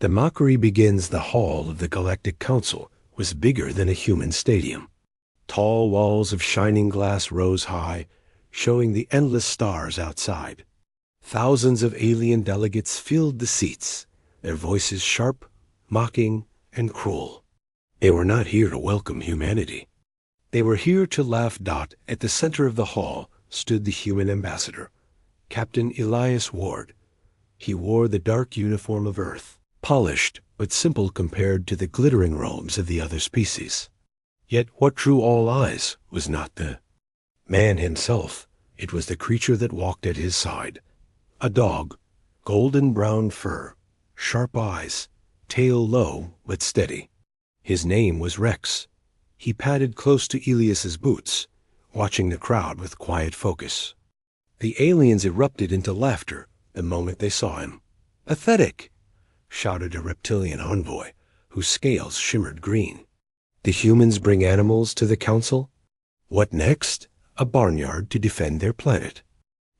The mockery begins. The hall of the Galactic Council was bigger than a human stadium. Tall walls of shining glass rose high, showing the endless stars outside. Thousands of alien delegates filled the seats, their voices sharp, mocking, and cruel. They were not here to welcome humanity. They were here to laugh. At the center of the hall stood the human ambassador, Captain Elias Ward. He wore the dark uniform of Earth, polished but simple compared to the glittering robes of the other species. Yet what drew all eyes was not the man himself. It was the creature that walked at his side. A dog, golden brown fur, sharp eyes, tail low but steady. His name was Rex. He padded close to Elias's boots, watching the crowd with quiet focus. The aliens erupted into laughter the moment they saw him. "Pathetic!" shouted a reptilian envoy, whose scales shimmered green. "The humans bring animals to the council? What next? A barnyard to defend their planet."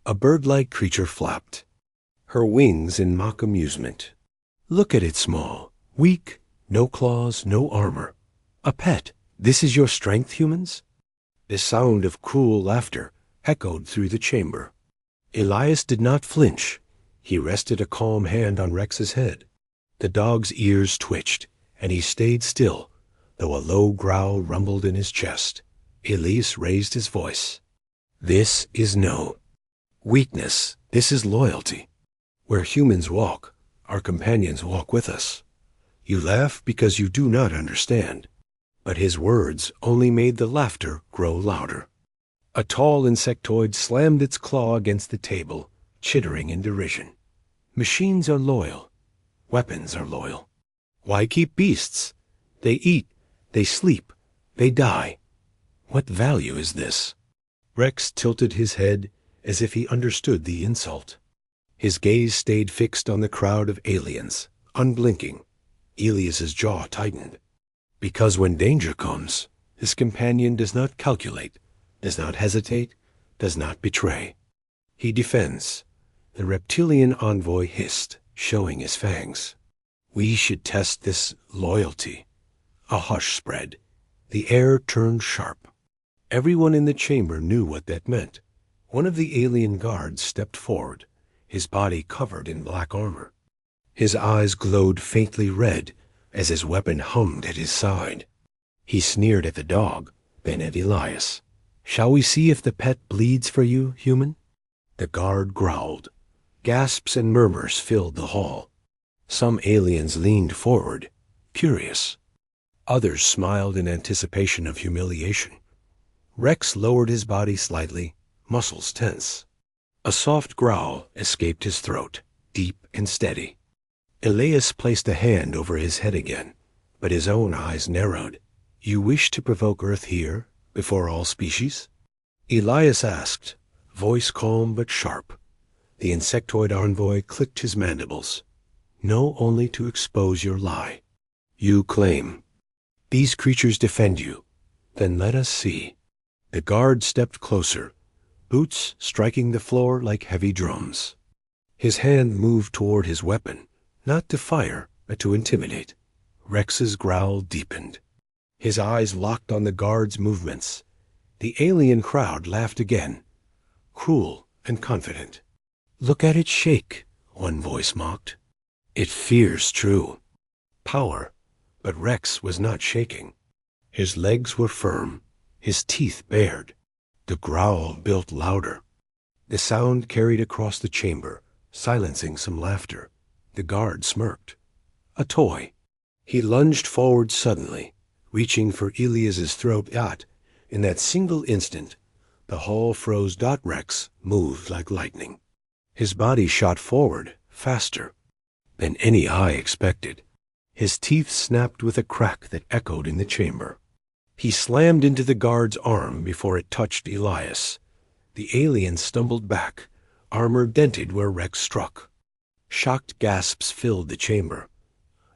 A bird-like creature flapped, her wings in mock amusement. "Look at it, small, weak, no claws, no armor. A pet. This is your strength, humans?" The sound of cruel laughter echoed through the chamber. Elias did not flinch. He rested a calm hand on Rex's head. The dog's ears twitched, and he stayed still, though a low growl rumbled in his chest. Elias raised his voice. "This is no weakness. This is loyalty. Where humans walk, our companions walk with us. You laugh because you do not understand." But his words only made the laughter grow louder. A tall insectoid slammed its claw against the table, chittering in derision. "Machines are loyal. Weapons are loyal. Why keep beasts? They eat, they sleep, they die. What value is this?" Rex tilted his head as if he understood the insult. His gaze stayed fixed on the crowd of aliens, unblinking. Elias's jaw tightened. Because when danger comes, his companion does not calculate, does not hesitate, does not betray. He defends. The reptilian envoy hissed, showing his fangs. "We should test this loyalty." A hush spread. The air turned sharp. Everyone in the chamber knew what that meant. One of the alien guards stepped forward, his body covered in black armor. His eyes glowed faintly red as his weapon hummed at his side. He sneered at the dog, then at Elias. "Shall we see if the pet bleeds for you, human?" The guard growled. Gasps and murmurs filled the hall. Some aliens leaned forward, curious. Others smiled in anticipation of humiliation. Rex lowered his body slightly, muscles tense. A soft growl escaped his throat, deep and steady. Elias placed a hand over his head again, but his own eyes narrowed. "You wish to provoke Earth here, before all species?" Elias asked, voice calm but sharp. The insectoid envoy clicked his mandibles. "No, only to expose your lie. You claim these creatures defend you. Then let us see." The guard stepped closer, boots striking the floor like heavy drums. His hand moved toward his weapon, not to fire, but to intimidate. Rex's growl deepened. His eyes locked on the guard's movements. The alien crowd laughed again, cruel and confident. "Look at it shake," one voice mocked. "It fears true power." But Rex was not shaking. His legs were firm, his teeth bared. The growl built louder. The sound carried across the chamber, silencing some laughter. The guard smirked. A toy. He lunged forward suddenly, reaching for Elias's throat. In that single instant, the hall froze. Rex moved like lightning. His body shot forward, faster than any eye expected. His teeth snapped with a crack that echoed in the chamber. He slammed into the guard's arm before it touched Elias. The alien stumbled back, armor dented where Rex struck. Shocked gasps filled the chamber.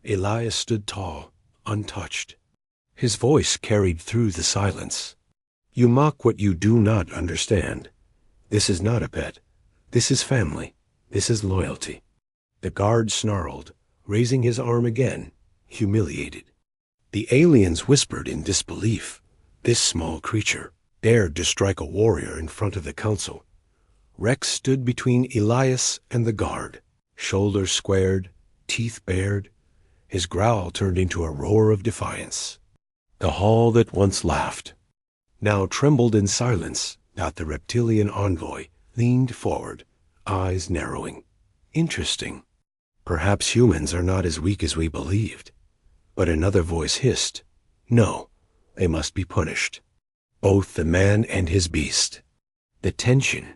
Elias stood tall, untouched. His voice carried through the silence. "You mock what you do not understand. This is not a pet. This is family. This is loyalty." The guard snarled, raising his arm again, humiliated. The aliens whispered in disbelief. This small creature dared to strike a warrior in front of the council. Rex stood between Elias and the guard, shoulders squared, teeth bared. His growl turned into a roar of defiance. The hall that once laughed now trembled in silence. The reptilian envoy leaned forward, eyes narrowing. Interesting. Perhaps humans are not as weak as we believed. But another voice hissed, no, they must be punished. Both the man and his beast. The tension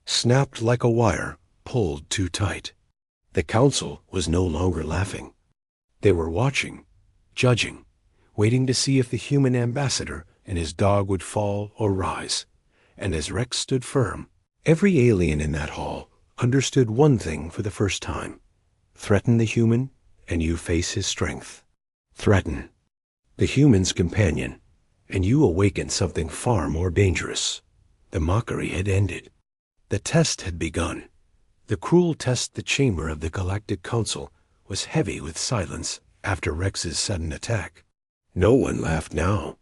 snapped like a wire pulled too tight. The council was no longer laughing. They were watching, judging, waiting to see if the human ambassador and his dog would fall or rise. And as Rex stood firm, every alien in that hall understood one thing for the first time. Threaten the human, and you face his strength. Threaten the human's companion, and you awaken something far more dangerous. The mockery had ended. The test had begun. The cruel test. The chamber of the Galactic Council was heavy with silence after Rex's sudden attack. No one laughed now.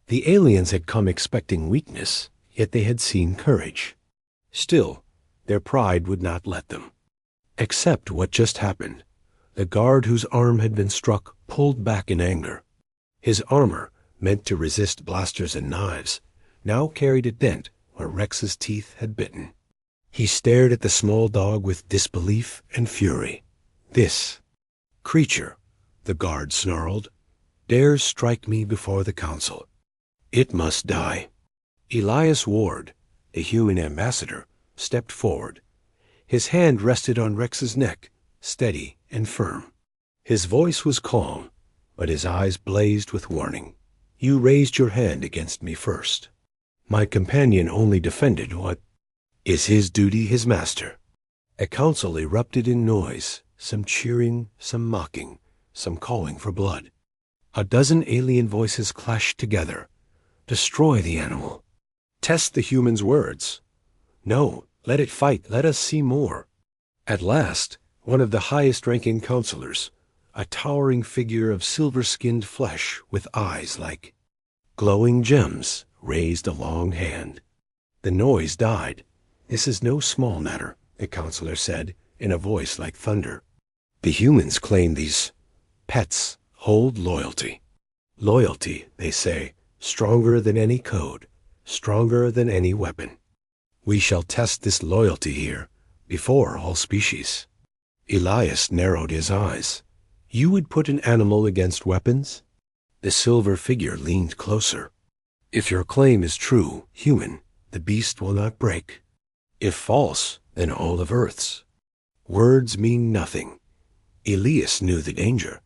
The aliens had come expecting weakness, yet they had seen courage. Still, their pride would not let them. Except what just happened. The guard whose arm had been struck pulled back in anger. His armor, meant to resist blasters and knives, now carried a dent where Rex's teeth had bitten. He stared at the small dog with disbelief and fury. This creature, the guard snarled, dares strike me before the council. It must die. Elias Ward, the human ambassador, stepped forward. His hand rested on Rex's neck, steady and firm. His voice was calm, but his eyes blazed with warning. You raised your hand against me first. My companion only defended what is his duty, his master. A council erupted in noise, some cheering, some mocking, some calling for blood. A dozen alien voices clashed together. Destroy the animal. Test the human's words. No, let it fight. Let us see more. At last, one of the highest-ranking counselors, a towering figure of silver-skinned flesh with eyes like glowing gems, raised a long hand. The noise died. This is no small matter, the counselor said in a voice like thunder. The humans claim these pets hold loyalty. Loyalty, they say, stronger than any code, stronger than any weapon. We shall test this loyalty here, before all species. Elias narrowed his eyes. You would put an animal against weapons? The silver figure leaned closer. If your claim is true, human, the beast will not break. If false, then all of Earth's. Words mean nothing. Elias knew the danger.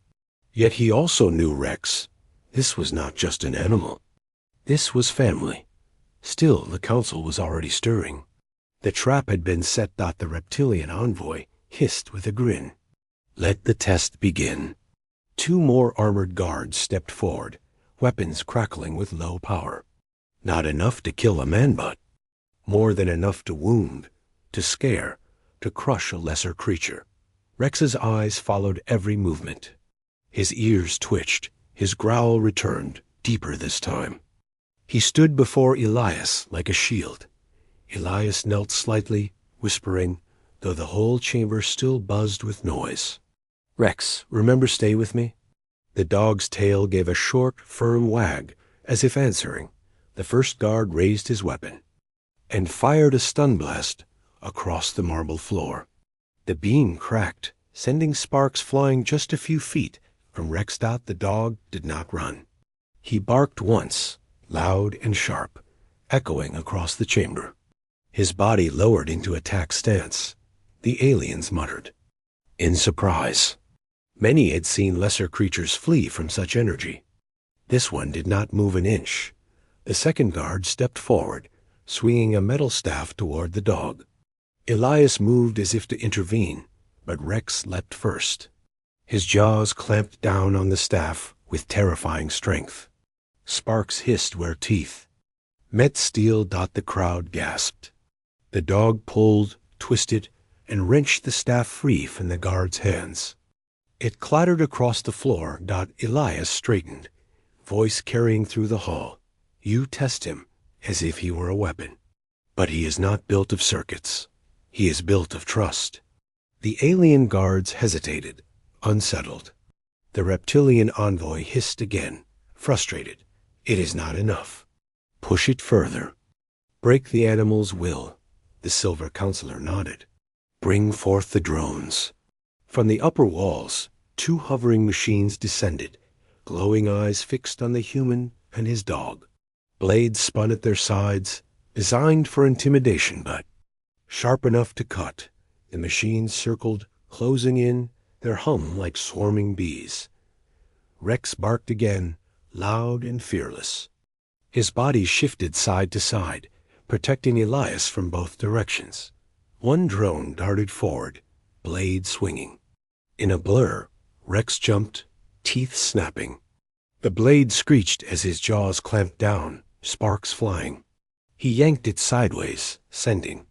Yet he also knew Rex. This was not just an animal. This was family. Still, the council was already stirring. The trap had been set. The reptilian envoy hissed with a grin. Let the test begin. 2 more armored guards stepped forward, weapons crackling with low power. Not enough to kill a man, but more than enough to wound, to scare, to crush a lesser creature. Rex's eyes followed every movement. His ears twitched, his growl returned, deeper this time. He stood before Elias like a shield. Elias knelt slightly, whispering, though the whole chamber still buzzed with noise. Rex, remember, stay with me? The dog's tail gave a short, firm wag, as if answering. The first guard raised his weapon and fired a stun blast across the marble floor. The beam cracked, sending sparks flying just a few feet from Rex. The dog did not run. He barked once, loud and sharp, echoing across the chamber. His body lowered into attack stance. The aliens muttered in surprise. Many had seen lesser creatures flee from such energy. This one did not move an inch. The second guard stepped forward, swinging a metal staff toward the dog. Elias moved as if to intervene, but Rex leapt first. His jaws clamped down on the staff with terrifying strength. Sparks hissed where teeth met steel. The crowd gasped. The dog pulled, twisted, and wrenched the staff free from the guard's hands. It clattered across the floor. Elias straightened, voice carrying through the hall. You test him as if he were a weapon. But he is not built of circuits. He is built of trust. The alien guards hesitated, unsettled. The reptilian envoy hissed again, frustrated. It is not enough. Push it further. Break the animal's will. The silver counselor nodded. Bring forth the drones. From the upper walls, 2 hovering machines descended, glowing eyes fixed on the human and his dog. Blades spun at their sides, designed for intimidation, but sharp enough to cut. The machines circled, closing in, their hum like swarming bees. Rex barked again, loud and fearless. His body shifted side to side, protecting Elias from both directions. One drone darted forward, blade swinging. In a blur, Rex jumped, teeth snapping. The blade screeched as his jaws clamped down, sparks flying. He yanked it sideways, sending.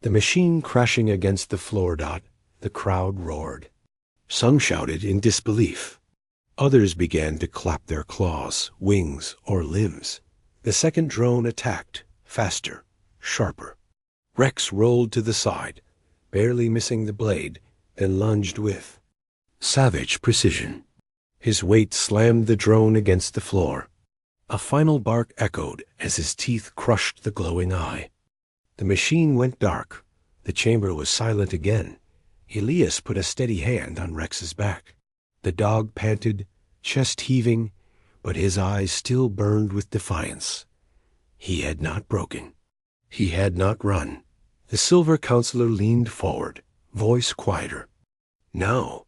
The machine crashing against the floor. The crowd roared. Some shouted in disbelief. Others began to clap their claws, wings, or limbs. The second drone attacked, faster, sharper. Rex rolled to the side, barely missing the blade, then lunged with savage precision. His weight slammed the drone against the floor. A final bark echoed as his teeth crushed the glowing eye. The machine went dark. The chamber was silent again. Elias put a steady hand on Rex's back. The dog panted, chest heaving, but his eyes still burned with defiance. He had not broken. He had not run. The silver counselor leaned forward, voice quieter. Now,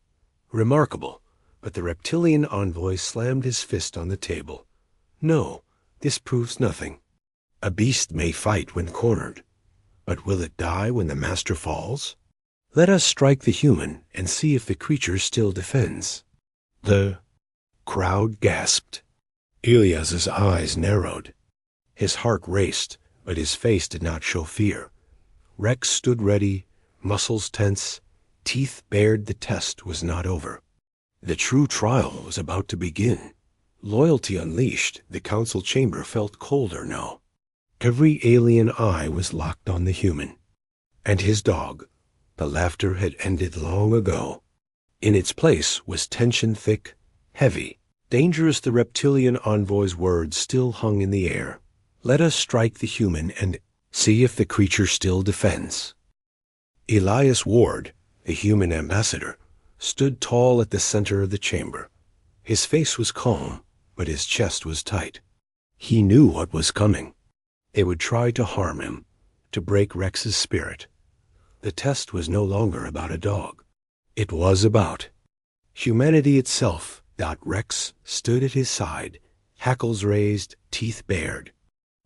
remarkable, but the reptilian envoy slammed his fist on the table. No, this proves nothing. A beast may fight when cornered, but will it die when the master falls? Let us strike the human and see if the creature still defends. The crowd gasped. Elias's eyes narrowed. His heart raced, but his face did not show fear. Rex stood ready, muscles tense, teeth bared. The test was not over. The true trial was about to begin. Loyalty unleashed, the council chamber felt colder now. Every alien eye was locked on the human. And his dog. The laughter had ended long ago. In its place was tension thick, heavy, dangerous. The reptilian envoy's words still hung in the air. Let us strike the human and see if the creature still defends. Elias Ward, the human ambassador, stood tall at the center of the chamber. His face was calm, but his chest was tight. He knew what was coming. They would try to harm him, to break Rex's spirit. The test was no longer about a dog. It was about humanity itself. Rex stood at his side, hackles raised, teeth bared.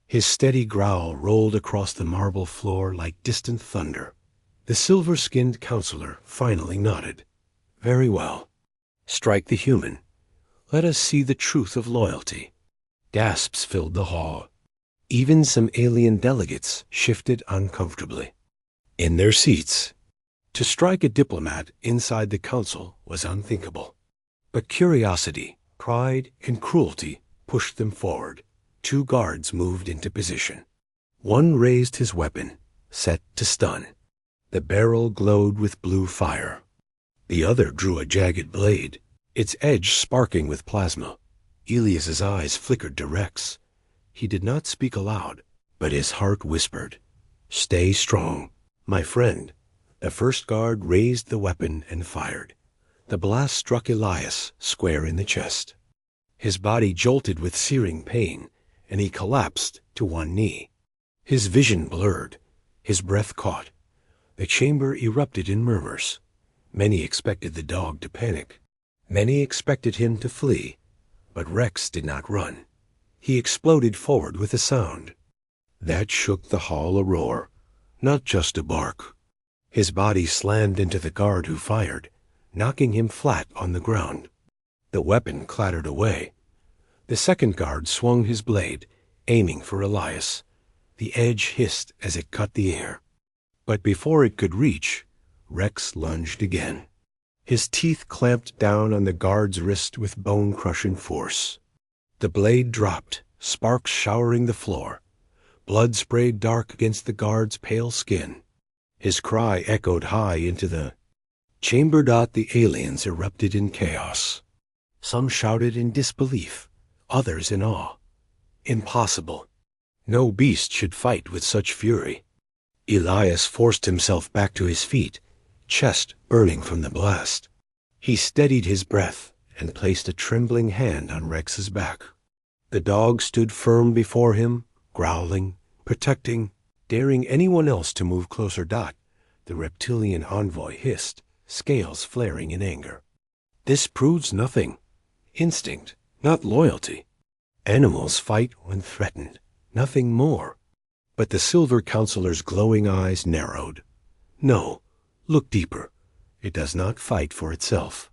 His steady growl rolled across the marble floor like distant thunder. The silver-skinned counselor finally nodded. Very well. Strike the human. Let us see the truth of loyalty. Gasps filled the hall. Even some alien delegates shifted uncomfortably in their seats. To strike a diplomat inside the council was unthinkable. But curiosity, pride, and cruelty pushed them forward. 2 guards moved into position. One raised his weapon, set to stun. The barrel glowed with blue fire. The other drew a jagged blade, its edge sparking with plasma. Elias's eyes flickered to Rex. He did not speak aloud, but his heart whispered, "Stay strong, my friend." The first guard raised the weapon and fired. The blast struck Elias square in the chest. His body jolted with searing pain, and he collapsed to one knee. His vision blurred, his breath caught. The chamber erupted in murmurs. Many expected the dog to panic. Many expected him to flee, but Rex did not run. He exploded forward with a sound that shook the hall a roar, not just a bark. His body slammed into the guard who fired, knocking him flat on the ground. The weapon clattered away. The second guard swung his blade, aiming for Elias. The edge hissed as it cut the air. But before it could reach, Rex lunged again. His teeth clamped down on the guard's wrist with bone-crushing force. The blade dropped, sparks showering the floor. Blood sprayed dark against the guard's pale skin. His cry echoed high into the chamber. The aliens erupted in chaos. Some shouted in disbelief, others in awe. Impossible. No beast should fight with such fury. Elias forced himself back to his feet, chest burning from the blast. He steadied his breath and placed a trembling hand on Rex's back. The dog stood firm before him, growling, protecting, daring anyone else to move closer. The reptilian envoy hissed, scales flaring in anger. This proves nothing. Instinct, not loyalty. Animals fight when threatened, nothing more. But the silver counselor's glowing eyes narrowed. No, look deeper. It does not fight for itself.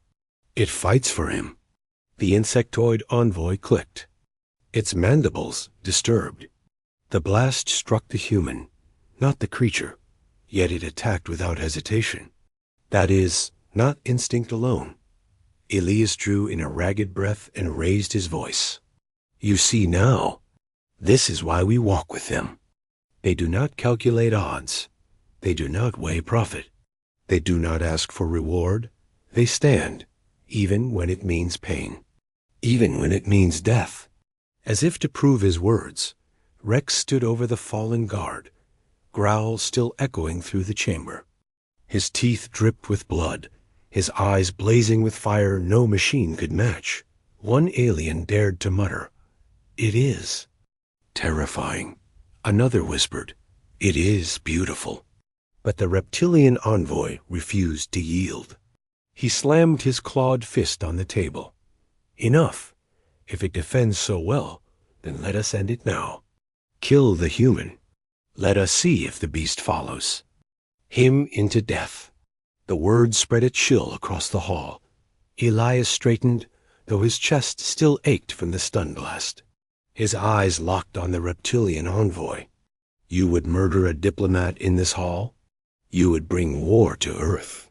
It fights for him. The insectoid envoy clicked. Its mandibles disturbed. The blast struck the human, not the creature, yet it attacked without hesitation. That is, not instinct alone. Elias drew in a ragged breath and raised his voice. You see now, this is why we walk with them. They do not calculate odds. They do not weigh profit. They do not ask for reward. They stand, even when it means pain, even when it means death. As if to prove his words, Rex stood over the fallen guard, growls still echoing through the chamber. His teeth dripped with blood, his eyes blazing with fire no machine could match. One alien dared to mutter, "It is." Terrifying. Another whispered, "It is beautiful." But the reptilian envoy refused to yield. He slammed his clawed fist on the table. Enough. If it defends so well, then let us end it now. Kill the human. Let us see if the beast follows. Him into death. The word spread a chill across the hall. Elias straightened, though his chest still ached from the stun blast. His eyes locked on the reptilian envoy. You would murder a diplomat in this hall? You would bring war to Earth.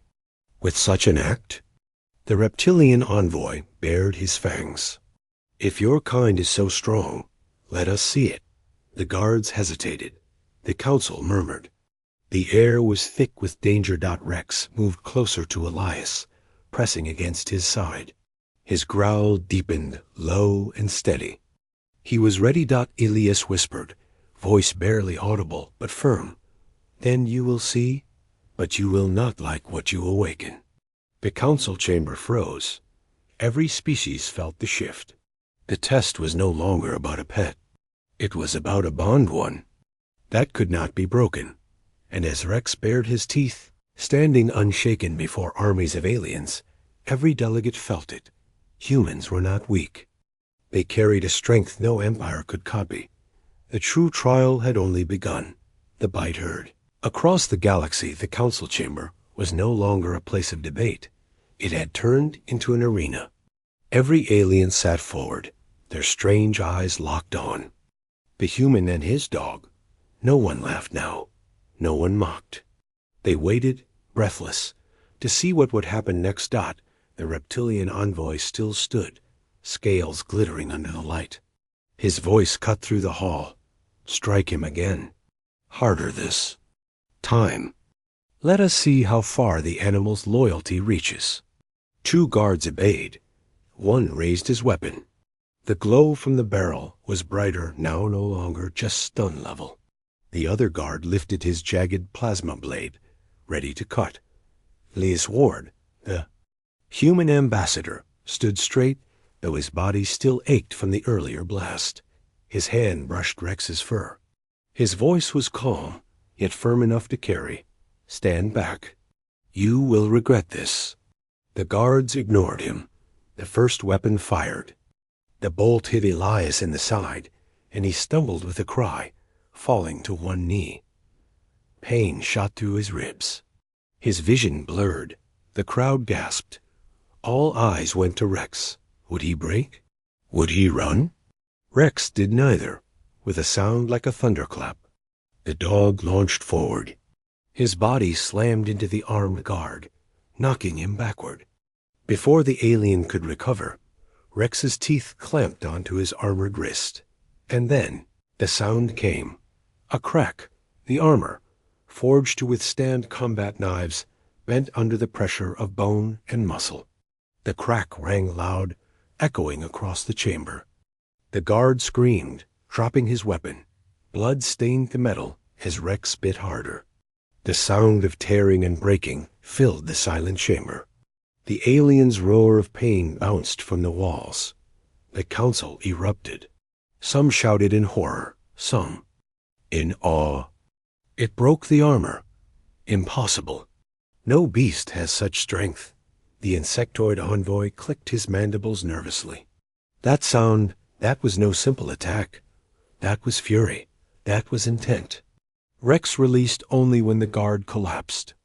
With such an act? The reptilian envoy bared his fangs. If your kind is so strong, let us see it. The guards hesitated. The council murmured. The air was thick with danger. Rex moved closer to Elias, pressing against his side. His growl deepened, low and steady. He was ready. Elias whispered, voice barely audible but firm. Then you will see, but you will not like what you awaken. The council chamber froze. Every species felt the shift. The test was no longer about a pet. It was about a bond one. That could not be broken. And as Rex bared his teeth, standing unshaken before armies of aliens, every delegate felt it. Humans were not weak. They carried a strength no empire could copy. The true trial had only begun. The bite heard. Across the galaxy, the council chamber was no longer a place of debate. It had turned into an arena. Every alien sat forward, their strange eyes locked on. The human and his dog. No one laughed now. No one mocked. They waited, breathless, to see what would happen next. The reptilian envoy still stood, scales glittering under the light. His voice cut through the hall. Strike him again. Harder this time. Let us see how far the animal's loyalty reaches. 2 guards obeyed. One raised his weapon. The glow from the barrel was brighter, now no longer just stun level. The other guard lifted his jagged plasma blade, ready to cut. Elias Ward, the human ambassador, stood straight, though his body still ached from the earlier blast. His hand brushed Rex's fur. His voice was calm, yet firm enough to carry. Stand back. You will regret this. The guards ignored him. The first weapon fired. The bolt hit Elias in the side, and he stumbled with a cry, falling to one knee. Pain shot through his ribs. His vision blurred. The crowd gasped. All eyes went to Rex. Would he break? Would he run? Rex did neither. With a sound like a thunderclap, the dog launched forward. His body slammed into the armed guard, knocking him backward. Before the alien could recover, Rex's teeth clamped onto his armored wrist. And then the sound came. A crack, the armor, forged to withstand combat knives, bent under the pressure of bone and muscle. The crack rang loud, echoing across the chamber. The guard screamed, dropping his weapon. Blood stained the metal as Rex bit harder. The sound of tearing and breaking filled the silent chamber. The alien's roar of pain bounced from the walls. The council erupted. Some shouted in horror, some in awe. It broke the armor. Impossible. No beast has such strength. The insectoid envoy clicked his mandibles nervously. That sound, that was no simple attack. That was fury. That was intent. Rex released only when the guard collapsed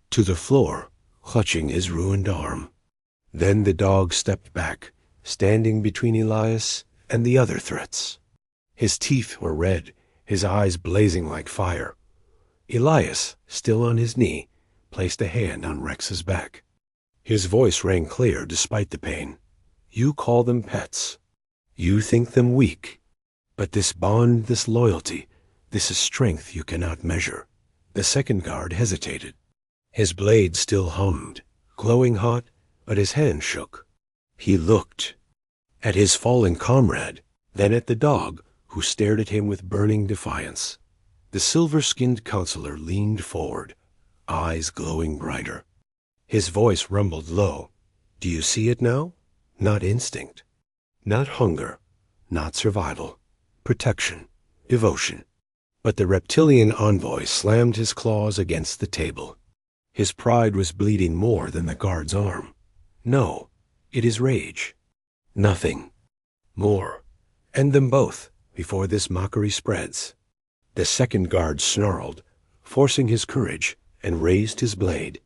to the floor, clutching his ruined arm. Then the dog stepped back, standing between Elias and the other threats. His teeth were red, his eyes blazing like fire. Elias, still on his knee, placed a hand on Rex's back. His voice rang clear despite the pain. You call them pets. You think them weak. But this bond, this loyalty, this is strength you cannot measure. The second guard hesitated. His blade still hummed, glowing hot, but his hand shook. He looked at his fallen comrade, then at the dog, who stared at him with burning defiance. The silver-skinned counselor leaned forward, eyes glowing brighter. His voice rumbled low. Do you see it now? Not instinct. Not hunger. Not survival. Protection. Devotion. But the reptilian envoy slammed his claws against the table. His pride was bleeding more than the guard's arm. No, it is rage. Nothing. More. End them both before this mockery spreads. The second guard snarled, forcing his courage, and raised his blade.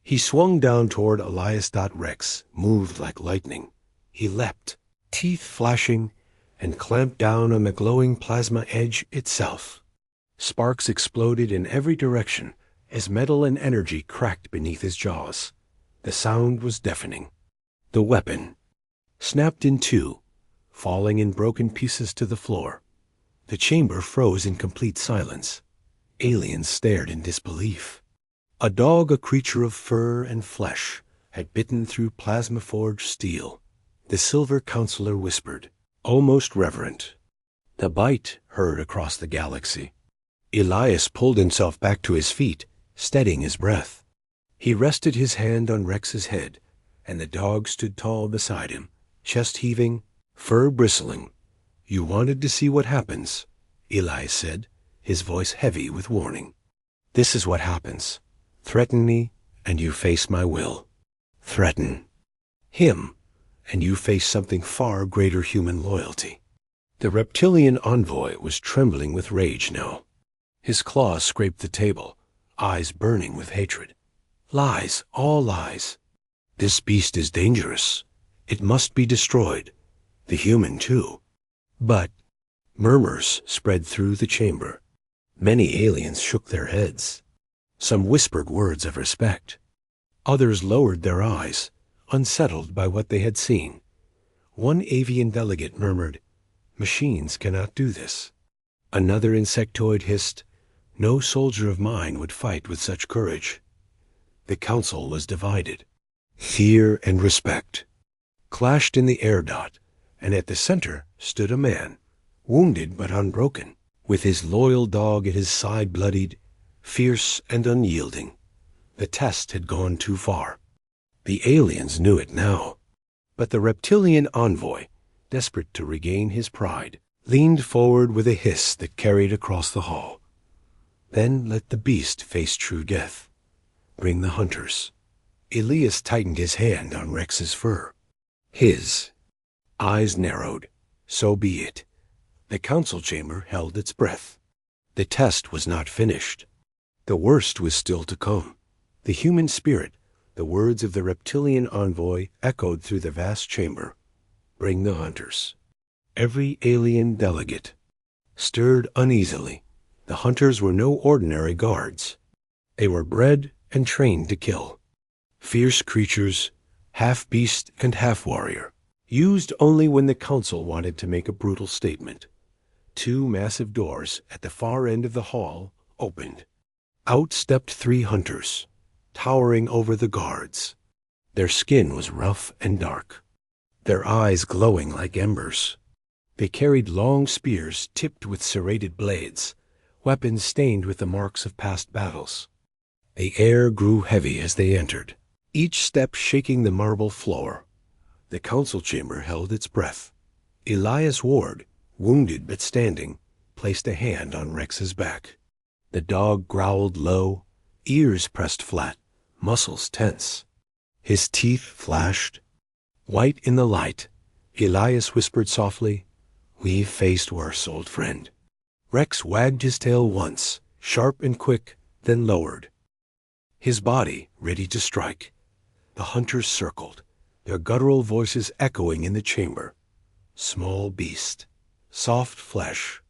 He swung down toward Elias. Rex moved like lightning. He leapt, teeth flashing, and clamped down on the glowing plasma edge itself. Sparks exploded in every direction as metal and energy cracked beneath his jaws. The sound was deafening. The weapon snapped in two, falling in broken pieces to the floor. The chamber froze in complete silence. Aliens stared in disbelief. A dog, a creature of fur and flesh, had bitten through plasma-forged steel. The silver counselor whispered, almost reverent. The bite heard across the galaxy. Elias pulled himself back to his feet, steadying his breath. He rested his hand on Rex's head, and the dog stood tall beside him, chest heaving, fur bristling. You wanted to see what happens, Elias said, his voice heavy with warning. This is what happens. Threaten me, and you face my will. Threaten him, and you face something far greater human loyalty. The reptilian envoy was trembling with rage now. His claws scraped the table, eyes burning with hatred. Lies, all lies. This beast is dangerous. It must be destroyed. The human, too. But murmurs spread through the chamber. Many aliens shook their heads. Some whispered words of respect. Others lowered their eyes, unsettled by what they had seen. One avian delegate murmured, "Machines cannot do this." Another insectoid hissed, "No soldier of mine would fight with such courage." The council was divided. Fear and respect clashed in the air dot, and at the center stood a man, wounded but unbroken, with his loyal dog at his side, bloodied, fierce and unyielding. The test had gone too far. The aliens knew it now. But the reptilian envoy, desperate to regain his pride, leaned forward with a hiss that carried across the hall. Then let the beast face true death. Bring the hunters. Elias tightened his hand on Rex's fur. His eyes narrowed. So be it. The council chamber held its breath. The test was not finished. The worst was still to come. The human spirit, the words of the reptilian envoy, echoed through the vast chamber. Bring the hunters. Every alien delegate stirred uneasily. The hunters were no ordinary guards. They were bred and trained to kill. Fierce creatures, half beast and half warrior, used only when the council wanted to make a brutal statement. Two massive doors at the far end of the hall opened. Out stepped three hunters, towering over the guards. Their skin was rough and dark, their eyes glowing like embers. They carried long spears tipped with serrated blades, weapons stained with the marks of past battles. The air grew heavy as they entered, each step shaking the marble floor. The council chamber held its breath. Elias Ward, wounded but standing, placed a hand on Rex's back. The dog growled low, ears pressed flat, muscles tense. His teeth flashed. White in the light, Elias whispered softly, "We've faced worse, old friend." Rex wagged his tail once, sharp and quick, then lowered, his body ready to strike. The hunters circled, their guttural voices echoing in the chamber. Small beast, soft flesh,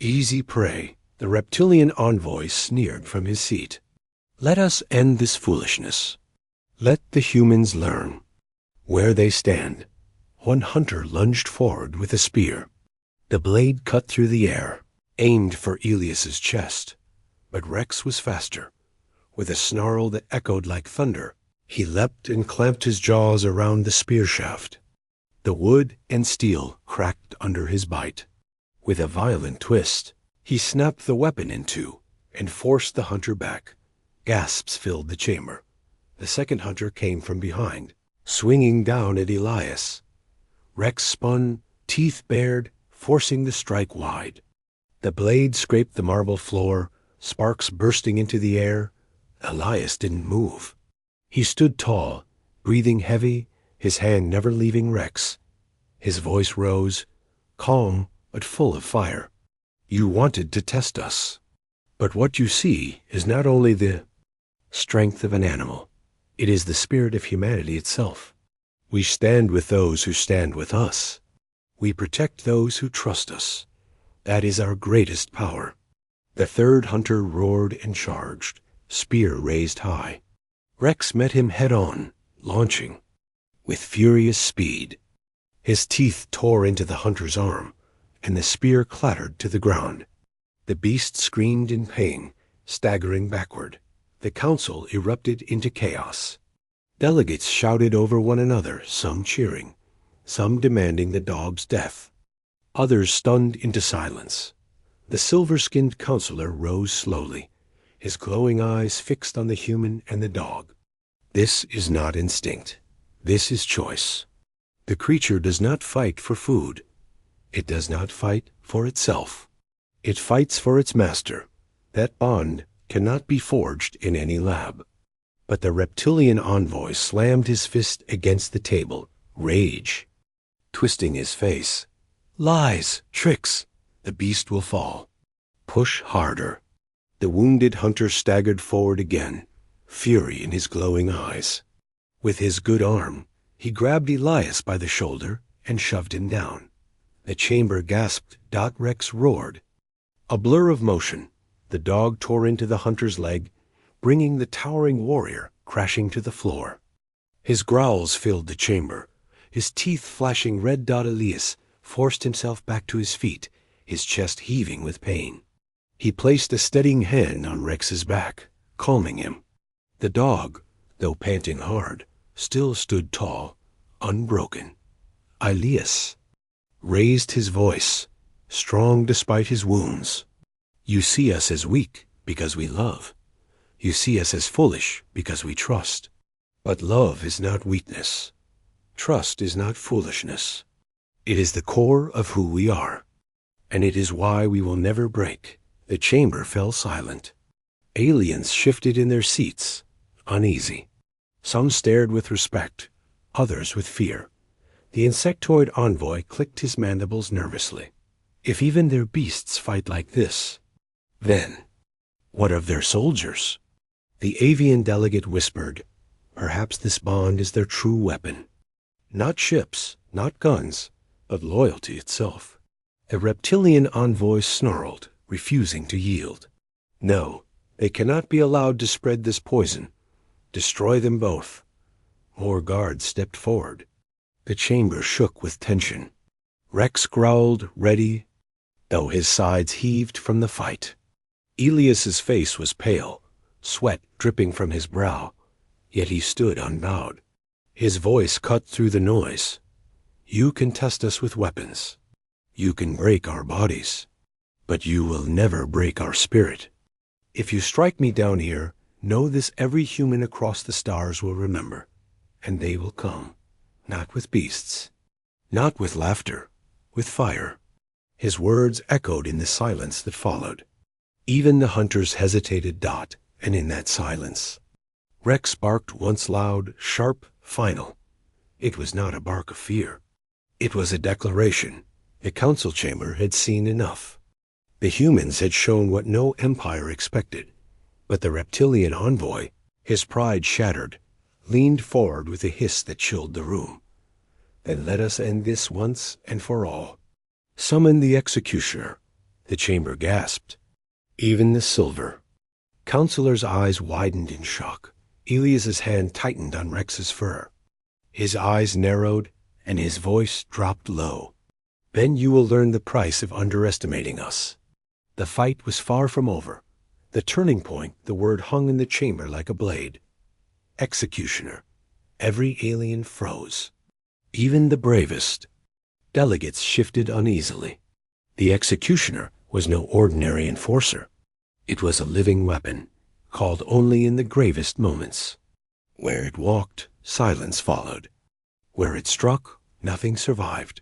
easy prey. The reptilian envoy sneered from his seat. "Let us end this foolishness. Let the humans learn." Where they stand, one hunter lunged forward with a spear. The blade cut through the air, aimed for Elias's chest. But Rex was faster. With a snarl that echoed like thunder, he leapt and clamped his jaws around the spear shaft. The wood and steel cracked under his bite. With a violent twist, he snapped the weapon in two and forced the hunter back. Gasps filled the chamber. The second hunter came from behind, swinging down at Elias. Rex spun, teeth bared, forcing the strike wide. The blade scraped the marble floor, sparks bursting into the air. Elias didn't move. He stood tall, breathing heavy, his hand never leaving Rex. His voice rose, calm but full of fire. "You wanted to test us. But what you see is not only the strength of an animal. It is the spirit of humanity itself. We stand with those who stand with us. We protect those who trust us. That is our greatest power." The third hunter roared and charged, spear raised high. Rex met him head-on, launching, with furious speed. His teeth tore into the hunter's arm, and the spear clattered to the ground. The beast screamed in pain, staggering backward. The council erupted into chaos. Delegates shouted over one another, some cheering, some demanding the dog's death, others stunned into silence. The silver-skinned counselor rose slowly, his glowing eyes fixed on the human and the dog. "This is not instinct. This is choice. The creature does not fight for food. It does not fight for itself. It fights for its master. That bond cannot be forged in any lab." But the reptilian envoy slammed his fist against the table, rage twisting his face. "Lies, tricks. The beast will fall. Push harder." The wounded hunter staggered forward again, fury in his glowing eyes. With his good arm, he grabbed Elias by the shoulder and shoved him down. The chamber gasped. Rex roared. A blur of motion, the dog tore into the hunter's leg, bringing the towering warrior crashing to the floor. His growls filled the chamber. His teeth flashing red. Elias forced himself back to his feet, his chest heaving with pain. He placed a steadying hand on Rex's back, calming him. The dog, though panting hard, still stood tall, unbroken. Elias raised his voice, strong despite his wounds. "You see us as weak because we love. You see us as foolish because we trust. But love is not weakness. Trust is not foolishness. It is the core of who we are. And it is why we will never break." The chamber fell silent. Aliens shifted in their seats, uneasy. Some stared with respect, others with fear. The insectoid envoy clicked his mandibles nervously. If even their beasts fight like this, then what of their soldiers? The avian delegate whispered, "Perhaps this bond is their true weapon. Not ships, not guns, but loyalty itself." The reptilian envoy snarled, refusing to yield. "No, they cannot be allowed to spread this poison. Destroy them both. More guards stepped forward. The chamber shook with tension. Rex growled, ready, though his sides heaved from the fight. Elias's face was pale, sweat dripping from his brow, yet he stood unbowed. His voice cut through the noise. You can test us with weapons. You can break our bodies. But you will never break our spirit. If you strike me down here, know this every human across the stars will remember. And they will come, not with beasts, not with laughter, with fire. His words echoed in the silence that followed. Even the hunters hesitated, and in that silence, Rex barked once loud, sharp, final. It was not a bark of fear. It was a declaration. The council chamber had seen enough. The humans had shown what no empire expected. But the reptilian envoy, his pride shattered, leaned forward with a hiss that chilled the room. Then let us end this once and for all. Summon the executioner. The chamber gasped. Even the silver. Counselor's eyes widened in shock. Elias's hand tightened on Rex's fur. His eyes narrowed, and his voice dropped low. Then you will learn the price of underestimating us. The fight was far from over. The turning point, the word hung in the chamber like a blade. Executioner. Every alien froze. Even the bravest. Delegates shifted uneasily. The executioner was no ordinary enforcer. It was a living weapon, called only in the gravest moments. Where it walked, silence followed. Where it struck, nothing survived.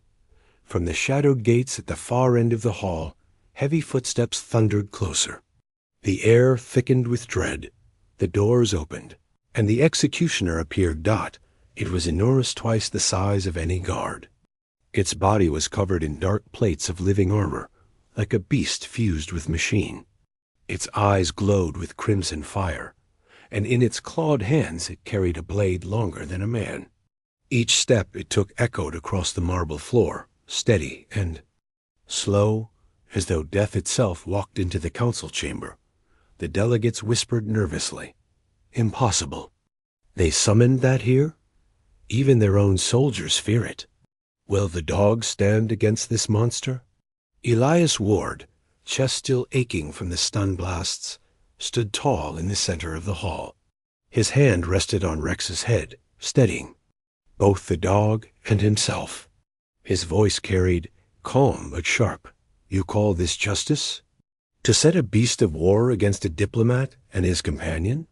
From the shadowed gates at the far end of the hall, heavy footsteps thundered closer. The air thickened with dread. The doors opened, and the executioner appeared. It was enormous, twice the size of any guard. Its body was covered in dark plates of living armor, like a beast fused with machine. Its eyes glowed with crimson fire, and in its clawed hands it carried a blade longer than a man. Each step it took echoed across the marble floor, steady and slow, as though death itself walked into the council chamber. The delegates whispered nervously. Impossible. They summoned that here? Even their own soldiers fear it. Will the dogs stand against this monster? Elias Ward, chest still aching from the stun blasts, stood tall in the center of the hall. His hand rested on Rex's head, steadying both the dog and himself. His voice carried, calm but sharp. You call this justice? To set a beast of war against a diplomat and his companion?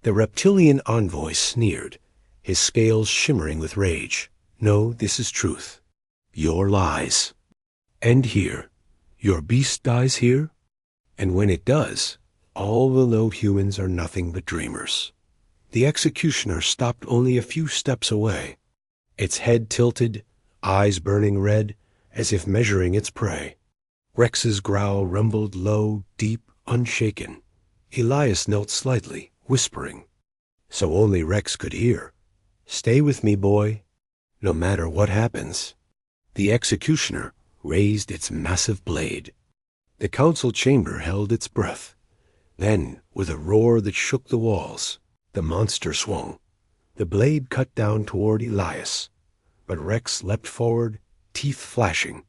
The reptilian envoy sneered, his scales shimmering with rage. No, this is truth. Your lies. End here. Your beast dies here? And when it does, all will know humans are nothing but dreamers. The executioner stopped only a few steps away, its head tilted, eyes burning red, as if measuring its prey. Rex's growl rumbled low, deep, unshaken. Elias knelt slightly, whispering, so only Rex could hear. Stay with me, boy, no matter what happens. The executioner raised its massive blade. The council chamber held its breath. Then, with a roar that shook the walls, the monster swung. The blade cut down toward Elias, but Rex leapt forward, teeth flashing.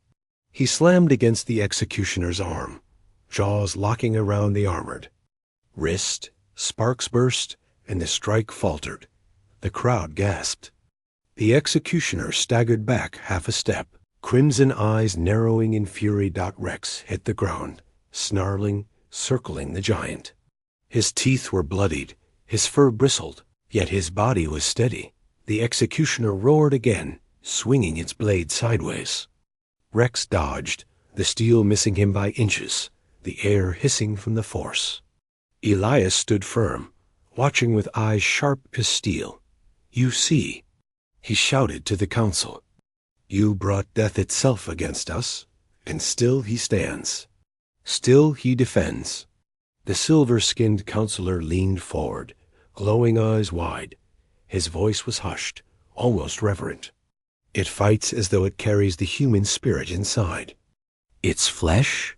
He slammed against the executioner's arm, jaws locking around the armored. Wrist, sparks burst, and the strike faltered. The crowd gasped. The executioner staggered back half a step, crimson eyes narrowing in fury. Rex hit the ground, snarling, circling the giant. His teeth were bloodied, his fur bristled, yet his body was steady. The executioner roared again, swinging its blade sideways. Rex dodged, the steel missing him by inches, the air hissing from the force. Elias stood firm, watching with eyes sharp as steel. You see, he shouted to the council. You brought death itself against us, and still he stands. Still he defends. The silver-skinned counselor leaned forward, glowing eyes wide. His voice was hushed, almost reverent. It fights as though it carries the human spirit inside. Its flesh?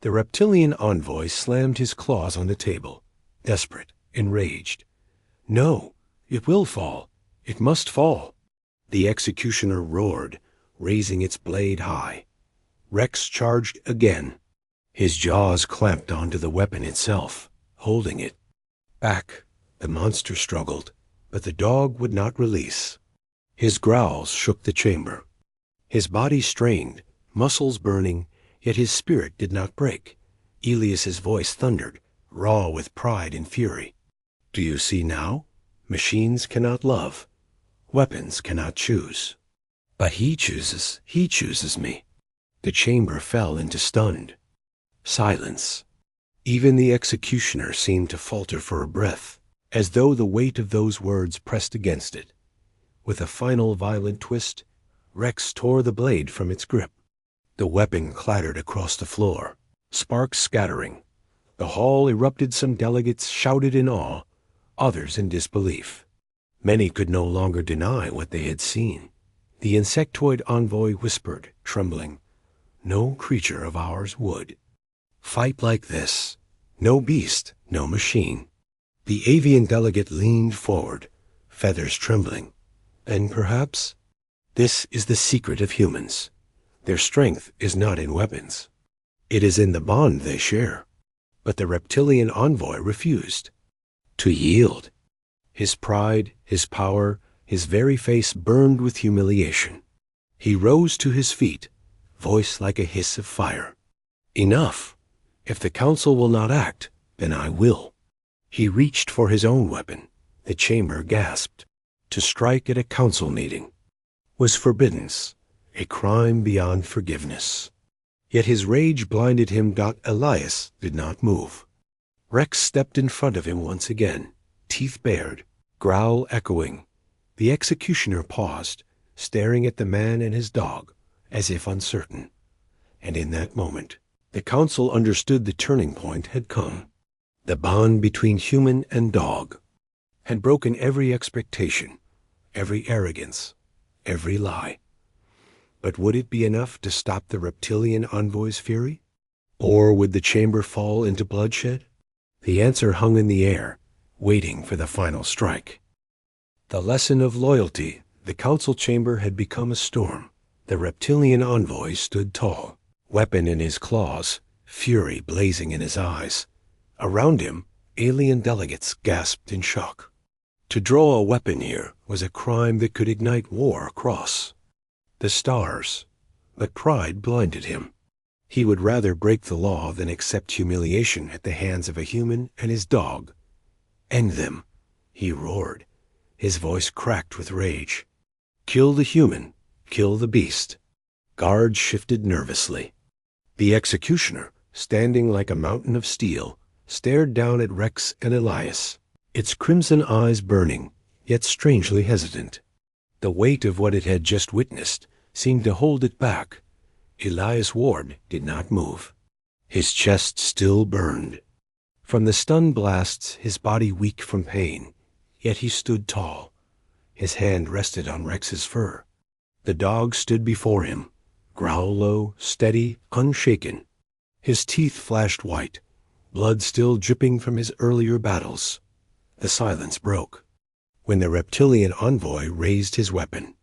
The reptilian envoy slammed his claws on the table, desperate, enraged. No, it will fall. It must fall. The executioner roared, raising its blade high. Rex charged again. His jaws clamped onto the weapon itself, holding it. Back, the monster struggled, but the dog would not release. His growls shook the chamber. His body strained, muscles burning, yet his spirit did not break. Elias's voice thundered, raw with pride and fury. Do you see now? Machines cannot love. Weapons cannot choose. But he chooses me. The chamber fell into stunned silence. Even the executioner seemed to falter for a breath, as though the weight of those words pressed against it. With a final violent twist, Rex tore the blade from its grip. The weapon clattered across the floor, sparks scattering. The hall erupted. Some delegates shouted in awe, others in disbelief. Many could no longer deny what they had seen. The insectoid envoy whispered, trembling, "No creature of ours would fight like this. No beast, no machine." The avian delegate leaned forward, feathers trembling. And perhaps this is the secret of humans. Their strength is not in weapons. It is in the bond they share. But the reptilian envoy refused to yield. His pride, his power, his very face burned with humiliation. He rose to his feet, voice like a hiss of fire. Enough. If the council will not act, then I will. He reached for his own weapon. The chamber gasped. To strike at a council meeting was forbidden, a crime beyond forgiveness. Yet his rage blinded him. Elias did not move. Rex stepped in front of him once again, teeth bared, growl echoing. The executioner paused, staring at the man and his dog, as if uncertain. And in that moment, the council understood the turning point had come. The bond between human and dog had broken every expectation, every arrogance, every lie. But would it be enough to stop the reptilian envoy's fury? Or would the chamber fall into bloodshed? The answer hung in the air, waiting for the final strike. The lesson of loyalty. The council chamber had become a storm. The reptilian envoy stood tall, weapon in his claws, fury blazing in his eyes. Around him, alien delegates gasped in shock. To draw a weapon here was a crime that could ignite war across the stars. But pride blinded him. He would rather break the law than accept humiliation at the hands of a human and his dog. End them, he roared, his voice cracked with rage. Kill the human, kill the beast. Guards shifted nervously. The executioner, standing like a mountain of steel, stared down at Rex and Elias, its crimson eyes burning, yet strangely hesitant. The weight of what it had just witnessed seemed to hold it back. Elias Ward did not move. His chest still burned. From the stun blasts, his body weak from pain, yet he stood tall. His hand rested on Rex's fur. The dog stood before him, growl low, steady, unshaken. His teeth flashed white, blood still dripping from his earlier battles. The silence broke when the reptilian envoy raised his weapon.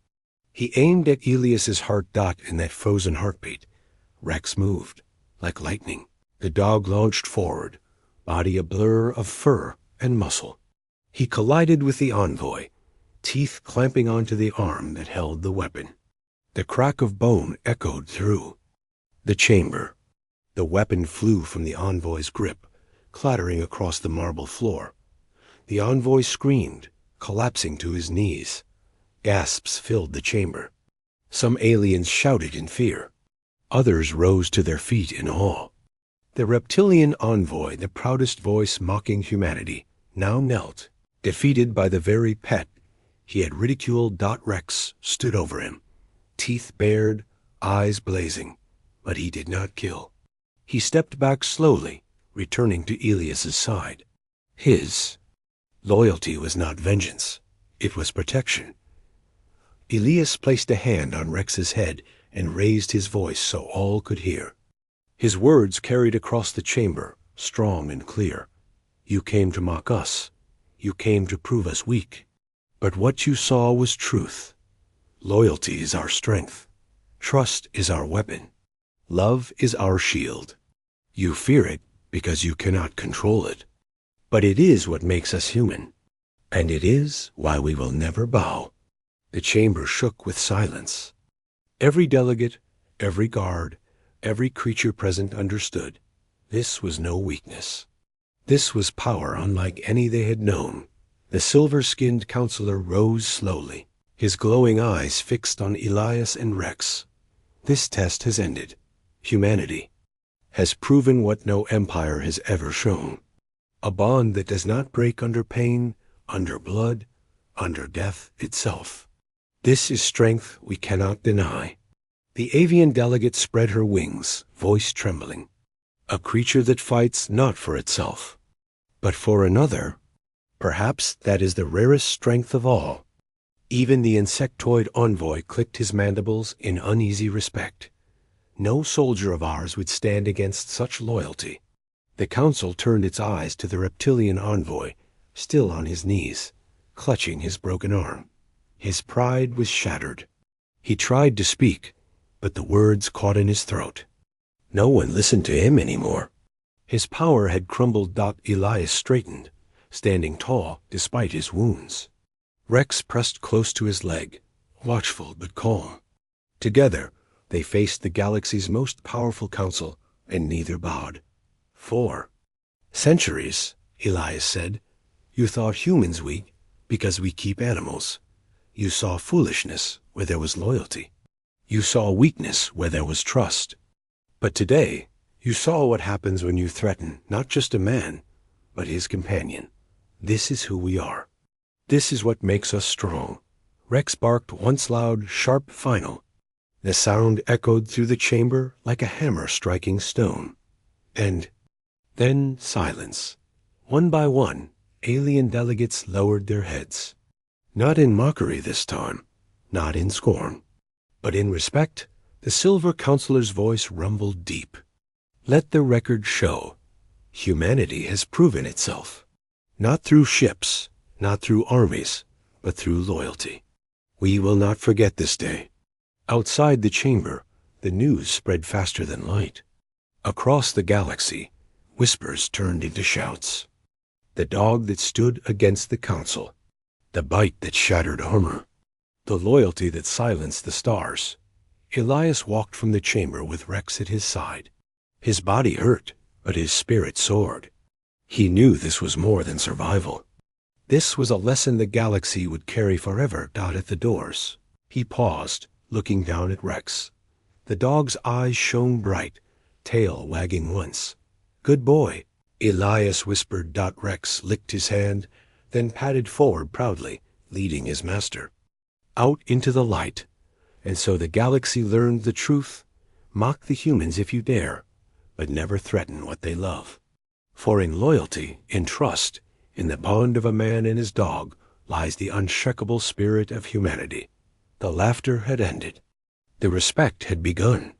He aimed at Elias's heart. In that frozen heartbeat, Rex moved like lightning. The dog launched forward, body a blur of fur and muscle. He collided with the envoy, teeth clamping onto the arm that held the weapon. The crack of bone echoed through the chamber. The weapon flew from the envoy's grip, clattering across the marble floor. The envoy screamed, collapsing to his knees. Gasps filled the chamber. Some aliens shouted in fear. Others rose to their feet in awe. The reptilian envoy, the proudest voice mocking humanity, now knelt, defeated by the very pet he had ridiculed. Rex stood over him, teeth bared, eyes blazing, but he did not kill. He stepped back slowly, returning to Elias's side. His loyalty was not vengeance, it was protection. Elias placed a hand on Rex's head and raised his voice so all could hear. His words carried across the chamber, strong and clear. You came to mock us. You came to prove us weak. But what you saw was truth. Loyalty is our strength. Trust is our weapon. Love is our shield. You fear it because you cannot control it. But it is what makes us human. And it is why we will never bow. The chamber shook with silence. Every delegate, every guard, every creature present understood. This was no weakness. This was power unlike any they had known. The silver-skinned counselor rose slowly, his glowing eyes fixed on Elias and Rex. This test has ended. Humanity has proven what no empire has ever shown. A bond that does not break under pain, under blood, under death itself. This is strength we cannot deny. The avian delegate spread her wings, voice trembling. A creature that fights not for itself, but for another. Perhaps that is the rarest strength of all. Even the insectoid envoy clicked his mandibles in uneasy respect. No soldier of ours would stand against such loyalty. The council turned its eyes to the reptilian envoy, still on his knees, clutching his broken arm. His pride was shattered. He tried to speak, but the words caught in his throat. No one listened to him anymore. His power had crumbled. Elias straightened, standing tall despite his wounds. Rex pressed close to his leg, watchful but calm. Together, they faced the galaxy's most powerful council, and neither bowed. 4 centuries, Elias said. You thought humans weak because we keep animals. You saw foolishness where there was loyalty. You saw weakness where there was trust. But today, you saw what happens when you threaten not just a man, but his companion. This is who we are. This is what makes us strong. Rex barked once loud, sharp, final. The sound echoed through the chamber like a hammer striking stone. And then silence. One by one, alien delegates lowered their heads. Not in mockery this time, not in scorn, but in respect. The silver counselor's voice rumbled deep. Let the record show. Humanity has proven itself. Not through ships, not through armies, but through loyalty. We will not forget this day. Outside the chamber, the news spread faster than light. Across the galaxy, whispers turned into shouts. The dog that stood against the council. The bite that shattered armor. The loyalty that silenced the stars. Elias walked from the chamber with Rex at his side. His body hurt, but his spirit soared. He knew this was more than survival. This was a lesson the galaxy would carry forever. At the doors, he paused, looking down at Rex. The dog's eyes shone bright, tail wagging once. Good boy, Elias whispered. Rex licked his hand, then padded forward proudly, leading his master. Out into the light. And so the galaxy learned the truth. Mock the humans if you dare, but never threaten what they love. For in loyalty, in trust, in the bond of a man and his dog, lies the unshakable spirit of humanity. The laughter had ended. The respect had begun.